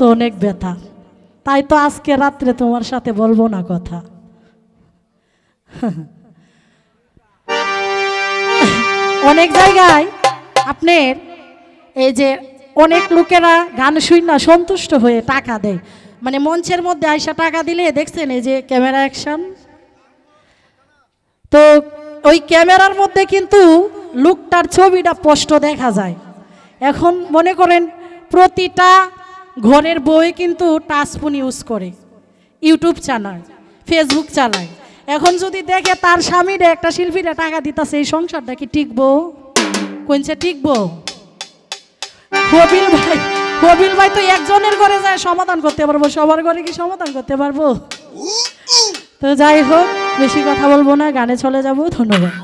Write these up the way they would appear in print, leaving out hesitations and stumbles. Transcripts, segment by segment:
তো অনেক ব্যথা, তাই তো আজকে রাত্রে তোমার সাথে বলবো না কথা। অনেক জায়গায় আপনার এই যে অনেক লোকেরা গান শুই না সন্তুষ্ট হয়ে টাকা দেয়, মানে মঞ্চের মধ্যে আইসা টাকা দিলে দেখছেন এই যে ক্যামেরা অ্যাকশন, তো ওই ক্যামেরার মধ্যে কিন্তু লোকটার ছবিটা স্পষ্ট দেখা যায়। এখন মনে করেন প্রতিটা ঘরের বউ কিন্তু টাচফোন ইউজ করে, ইউটিউব চালায়, ফেসবুক চালায়। এখন যদি দেখে তার স্বামীরা একটা শিল্পীরা টাকা দিতেছে, এই সংসারটা কি টিকবো? কোনছে টিকবো? কবিল ভাই তো একজনের ঘরে যায় সমাধান করতে পারবো, সবার ঘরে কি সমাধান করতে পারবো? তো যাই হোক, বেশি কথা বলবো না, গানে চলে যাব। ধন্যবাদ।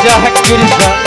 জাকির